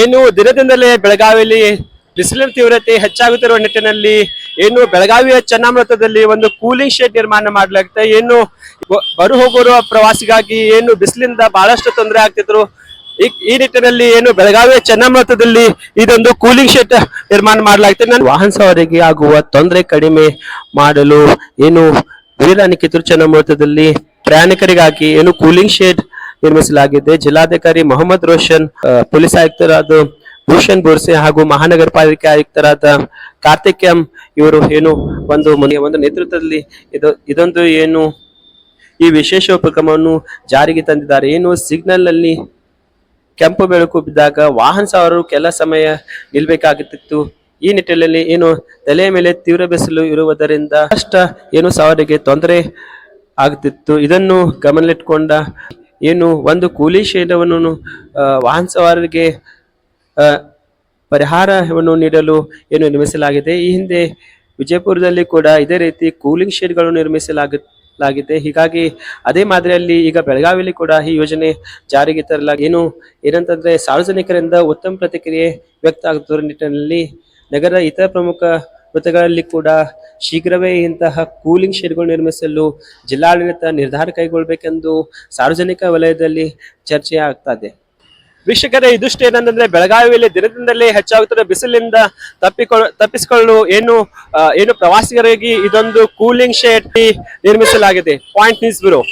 ಏನು ದಿನದಿಂದಲೇ ಬೆಳಗಾವಿಯಲ್ಲಿ ಬಿಸಿಲಿನ ತೀವ್ರತೆ ಹೆಚ್ಚಾಗುತ್ತಿರುವ ನಿಟ್ಟಿನಲ್ಲಿ ಏನು ಬೆಳಗಾವಿಯ ಚನ್ನಮೃತದಲ್ಲಿ ಒಂದು ಕೂಲಿಂಗ್ ಶೆಡ್ ನಿರ್ಮಾಣ ಮಾಡಲಾಗುತ್ತೆ. ಏನು ಬರು ಹೋಗುವ ಪ್ರವಾಸಿಗಾಗಿ ಏನು ಬಿಸಿಲಿಂದ ಬಹಳಷ್ಟು ತೊಂದರೆ ಆಗ್ತಿದ್ರು. ಈ ನಿಟ್ಟಿನಲ್ಲಿ ಏನು ಬೆಳಗಾವಿಯ ಚನ್ನಮೃತದಲ್ಲಿ ಇದೊಂದು ಕೂಲಿಂಗ್ ಶೆಡ್ ನಿರ್ಮಾಣ ಮಾಡಲಾಗುತ್ತೆ. ನಾನು ವಾಹನ ಸವಾರಿಗೆ ಆಗುವ ತೊಂದರೆ ಕಡಿಮೆ ಮಾಡಲು ಏನು ವೀರಾಣಿ ಕಿತ್ತೂರು ಚನ್ನಮೃತದಲ್ಲಿ ಪ್ರಯಾಣಿಕರಿಗಾಗಿ ಏನು ಕೂಲಿಂಗ್ ಶೆಡ್ ನಿರ್ಮಿಸಲಾಗಿದೆ. ಜಿಲ್ಲಾಧಿಕಾರಿ ಮೊಹಮ್ಮದ್ ರೋಷನ್, ಪೊಲೀಸ್ ಆಯುಕ್ತರಾದ ಭೂಷಣ್ ಬೋರ್ಸೆ ಹಾಗೂ ಮಹಾನಗರ ಪಾಲಿಕೆ ಆಯುಕ್ತರಾದ ಕಾರ್ತಿಕ್ ಎಂ ಇವರು ಏನು ಒಂದು ನೇತೃತ್ವದಲ್ಲಿ ಇದೊಂದು ಏನು ಈ ವಿಶೇಷ ಉಪಕ್ರಮವನ್ನು ಜಾರಿಗೆ ತಂದಿದ್ದಾರೆ. ಏನು ಸಿಗ್ನಲ್ ನಲ್ಲಿ ಕೆಂಪು ಬೆಳಕು ಬಿದ್ದಾಗ ವಾಹನ ಸವಾರರು ಕೆಲ ಸಮಯ ನಿಲ್ಬೇಕಾಗುತ್ತಿತ್ತು. ಈ ನಿಟ್ಟಿನಲ್ಲಿ ಏನು ತಲೆಯ ಮೇಲೆ ತೀವ್ರ ಬಿಸಿಲು ಇರುವುದರಿಂದ ಏನು ಸವಾರಿಗೆ ತೊಂದರೆ ಆಗುತ್ತಿತ್ತು. ಇದನ್ನು ಗಮನದಲ್ಲಿಟ್ಟುಕೊಂಡ ಏನು ಒಂದು ಕೂಲಿ ಶೇಡವನ್ನು ವಾಹನ ಸವಾರರಿಗೆ ಪರಿಹಾರವನ್ನು ನೀಡಲು ಏನು ನಿರ್ಮಿಸಲಾಗಿದೆ. ಈ ಹಿಂದೆ ವಿಜಯಪುರದಲ್ಲಿ ಕೂಡ ಇದೇ ರೀತಿ ಕೂಲಿಂಗ್ ಶೆಡ್ಗಳು ನಿರ್ಮಿಸಲಾಗಿದೆ. ಹೀಗಾಗಿ ಅದೇ ಮಾದರಿಯಲ್ಲಿ ಈಗ ಬೆಳಗಾವಿಯಲ್ಲಿ ಕೂಡ ಈ ಯೋಜನೆ ಜಾರಿಗೆ ತರಲಾಗಿದೆ. ಏನಂತಂದ್ರೆ ಸಾರ್ವಜನಿಕರಿಂದ ಉತ್ತಮ ಪ್ರತಿಕ್ರಿಯೆ ವ್ಯಕ್ತ ಆಗುತ್ತಿರುವ ನಿಟ್ಟಿನಲ್ಲಿ ನಗರದ ಇತರ ಪ್ರಮುಖ ವೃತ್ತಗಳಲ್ಲಿ ಕೂಡ ಶೀಘ್ರವೇ ಇಂತಹ ಕೂಲಿಂಗ್ ಶೆಡ್ಗಳು ನಿರ್ಮಿಸಲು ಜಿಲ್ಲಾಡಳಿತ ನಿರ್ಧಾರ ಕೈಗೊಳ್ಳಬೇಕೆಂದು ಸಾರ್ವಜನಿಕ ವಲಯದಲ್ಲಿ ಚರ್ಚೆ ಆಗ್ತಾ ಇದೆ. ವೀಕ್ಷಕರೇ, ಇದಿಷ್ಟು ಏನಂತಂದ್ರೆ ಬೆಳಗಾವಿಯಲ್ಲಿ ದಿನದಿಂದಲೇ ಹೆಚ್ಚಾಗುತ್ತಿರುವ ಬಿಸಿಲಿಂದ ತಪ್ಪಿಸಿಕೊಳ್ಳಲು ಏನು ಪ್ರವಾಸಿಗರಿಗೆ ಇದೊಂದು ಕೂಲಿಂಗ್ ಶೆಡ್ ನಿರ್ಮಿಸಲಾಗಿದೆ. Point news bureau.